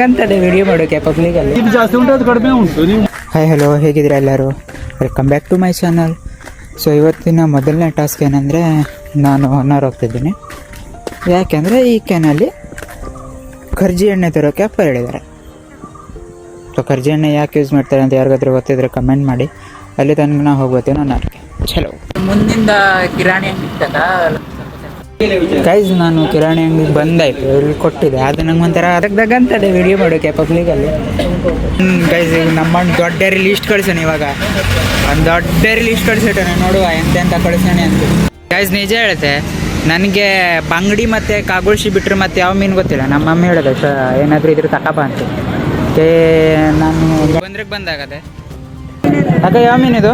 ಅಂತದೆ video ಮಾಡೋಕೆ ಪಬ್ಲಿಕಲ್ಲಿ ಇದು ಜಾಸ್ತಿ ಉಂಟು ಅದು ಕಡಿಮೆ ಉಂಟು ನೀವು. ಹಾಯ್ ಹಲೋ, ಹೇಗಿದ್ದೀರಾ ಎಲ್ಲರೂ? Welcome back to my channel. So ಇವತ್ತಿನ ಮೊದಲನೇ ಟಾಸ್ಕ್ ಏನಂದರೆ, ನಾನು ಹೊನ್ನಾರು ಹೋಗ್ತಿದ್ದೀನಿ. ಯಾಕೆಂದರೆ ಈ ಕ್ಯಾನಲ್ಲಿ ಕರ್ಜಿ ಎಣ್ಣೆ ತರೋಕ್ಕೆ ಅಪ್ಪ ಹೇಳಿದ್ದಾರೆ. ಸೊ ಕರ್ಜಿ ಎಣ್ಣೆ ಯಾಕೆ ಯೂಸ್ ಮಾಡ್ತಾರೆ ಅಂತ ಯಾರಿಗಾದ್ರೂ ಗೊತ್ತಿದ್ರೆ ಕಮೆಂಟ್ ಮಾಡಿ. ಅಲ್ಲಿ ತನಕ ನಾವು ಹೋಗ್ಬೋತೀನಿ ನಾನು. ಚಲೋ, ಮುಂದಿಂದ ಕಿರಾಣಿ ಅಂಗಡಿ ಗೈಸ್, ನಾನು ಕಿರಾಣಿ ಅಂಗಡಿಗೆ ಬಂದಾಯ್ತು, ಇಲ್ಲಿ ಕೊಟ್ಟಿದೆ. ಅದು ನಂಗೆ ಒಂಥರ ಅಂತದೆ ವಿಡಿಯೋ ಮಾಡೋಕೆ ಪಬ್ಲಿಕಲ್ಲಿ. ಗೈಸ್, ನಮ್ಮ ದೊಡ್ಡ ಲಿಸ್ಟ್ ಕಳ್ಸೋಣ. ಇವಾಗ ಒಂದು ದೊಡ್ಡ ಲಿಸ್ಟ್ ಕಳ್ಸಿಟ್ಟಾನೆ, ನೋಡುವ ಎಂತೆಂತ ಕಳ್ಸೋಣ ಅಂತ. ಗೈಸ್, ನಿಜ ಹೇಳುತ್ತೆ, ನನಗೆ ಬಂಗಡಿ ಮತ್ತು ಕಾಗುಳ್ಸಿ ಬಿಟ್ಟರೆ ಮತ್ತು ಯಾವ ಮೀನು ಗೊತ್ತಿಲ್ಲ. ನಮ್ಮ ಮಮ್ಮಿ ಹೇಳಿದೆ ಏನಾದರೂ ಇದ್ರೆ ತಕಬ ಅಂತ. ನಾನು ಬಂದಾಗದೆ ಅಕ್ಕ, ಯಾವ ಮೀನಿದು?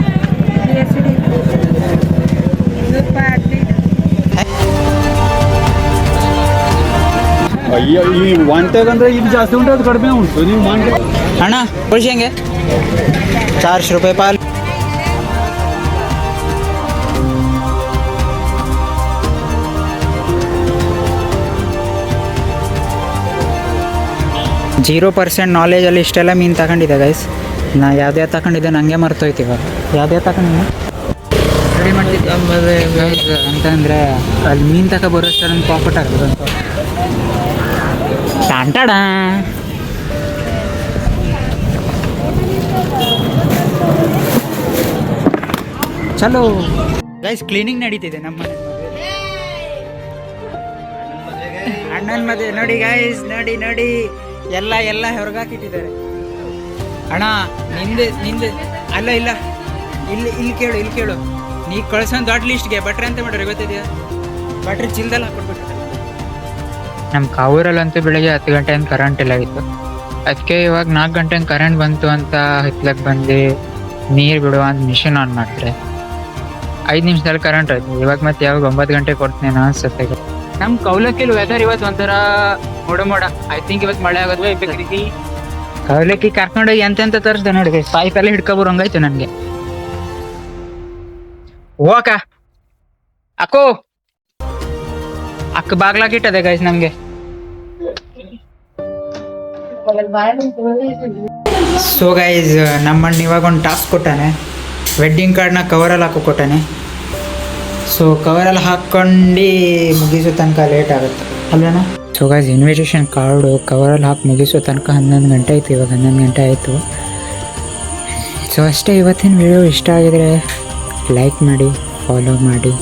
ಅಯ್ಯೋ, ಈ ವಾಂಟೆಗಂದ್ರೆ ಇದು ಜಾಸ್ತಿ ಉಂಟು ಅದು ಕಡಿಮೆ ಉಂಟು. ನೀವು ವಾಂಟೆ ಅಣ್ಣ ಕೊಡಿಸಿ ಹೆಂಗೆ? 400 ರೂಪಾಯಿ ಪಾಲ್. %0 ನಾಲೆಜಲ್ಲಿ ಇಷ್ಟೆಲ್ಲ ಮೀನು ತಗೊಂಡಿದ್ದೆ ಗೈಸ್. ನಾ ಯಾವ್ದು ತಗೊಂಡಿದ್ದೆ ನನಗೆ ಮರ್ತೋಯ್ತು. ಇವಾಗ ಯಾವ್ದು ತಗೊಂಡಿದ್ದೆ ರೆಡಿ ಮಾಡ್ತಿದ್ದೆ ಆಮೇಲೆ ಅಂತಂದರೆ ಅಲ್ಲಿ ಮೀನು ತಗೋ ಬರೋಷ್ಟು ನನ್ನ ಪ್ರಾಫಿಟ್ ಆಗೋದು ಅಂತ. ಟಾಂಟಾಡ ಚಲೋ ಗೈಸ್, ಕ್ಲೀನಿಂಗ್ ನಡೀತಿದೆ ನಮ್ಮ ಮನೆ. ಅಣ್ಣನ ಮದುವೆ ನೋಡಿ ಗೈಸ್, ನೋಡಿ ಎಲ್ಲ ಹೊರಗಾಕಿಟ್ಟಿದ್ದಾರೆ. ಅಣ್ಣ ನಿಂದೆ ಅಲ್ಲ ಇಲ್ಲ, ಇಲ್ಲಿ ಕೇಳು. ನೀ ಕಳ್ಸೋ ದೊಡ್ಡ ಲಿಸ್ಟ್ಗೆ ಬಟ್ರೆ ಅಂತ ಮಾಡ್ರಿ, ಗೊತ್ತಿದೆಯಾ? ಬಟ್ರೆ ಚಿಲ್ದಲ್ಲ ಹಾಕ್ಬಿಟ್ಬಿಟ್ಟು. ನಮ್ಮ ಕಾವೂರಲ್ಲಂತೂ ಬೆಳಗ್ಗೆ 10 ಗಂಟೆಯಿಂದ ಕರೆಂಟ್ ಇಲ್ಲ ಇತ್ತು. ಅದಕ್ಕೆ ಇವಾಗ 4 ಗಂಟೆಗೆ ಕರೆಂಟ್ ಬಂತು ಅಂತ ಹಿತ್ಲಕ್ಕೆ ಬಂದು ನೀರು ಬಿಡುವ ಅಂತ ಮಿಷಿನ್ ಆನ್ ಮಾಡ್ತಾರೆ. 5 ನಿಮಿಷದಲ್ಲಿ ಕರೆಂಟ್ ಹೋಯ್ತು. ಇವಾಗ ಮತ್ತೆ ಯಾವಾಗ 9 ಗಂಟೆಗೆ ಕೊಡ್ತೀನಿ ಅನ್ಸುತ್ತೆ. ನಮ್ಮ ಕೌಲಕ್ಕಿಲ್ ವೆದರ್ ಇವತ್ತು ಒಂಥರ ಮೋಡ. ಐ ಥಿಂಕ್ ಇವತ್ತು ಮಳೆ ಆಗೋದು. ಕೌಲಕ್ಕಿ ಕರ್ಕೊಂಡೋಗಿ ಎಂತೆಂತ ತರಿಸ್ದೆ ನೋಡಿ, ಪೈಪ್ ಎಲ್ಲ ಹಿಡ್ಕೊಬರು ಹಂಗಾಯ್ತು ನನಗೆ. ಹೋಗ ಅಕ್ಕ ಬಾಗ್ಲಾಕಿಟ್ಟದೆ ಗೈಸ್ ನಮ್ಗೆ. ಸೊ ಗೈಸ್, ನಮ್ಮಣ್ಣ ಇವಾಗ ಒಂದು ಟಾಸ್ಕ್ ಕೊಟ್ಟಾನೆ. ವೆಡ್ಡಿಂಗ್ ಕಾರ್ಡ್ನ ಕವರಲ್ಲಿ ಹಾಕೋ ಕೊಟ್ಟಾನೆ. ಸೊ ಕವರಲ್ಲಿ ಹಾಕ್ಕೊಂಡು ಮುಗಿಸೋ ತನಕ ಲೇಟ್ ಆಗುತ್ತೆ ಅಲ್ವೇನಾ? ಸೊ ಗೈಸ್, ಇನ್ವಿಟೇಷನ್ ಕಾರ್ಡು ಕವರಲ್ಲಿ ಹಾಕಿ ಮುಗಿಸೋ ತನಕ 11 ಗಂಟೆ ಆಯಿತು. ಇವಾಗ 11 ಗಂಟೆ ಆಯಿತು. ಸೊ ಅಷ್ಟೇ. ಇವತ್ತಿನ ವಿಡಿಯೋ ಇಷ್ಟ ಆಗಿದರೆ ಲೈಕ್ ಮಾಡಿ, ಫಾಲೋ ಮಾಡಿ,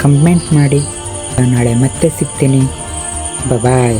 ಕಮೆಂಟ್ ಮಾಡಿ. ನಾಳೆ ಮತ್ತೆ ಸಿಗ್ತೀನಿ. ಬಾಯ್.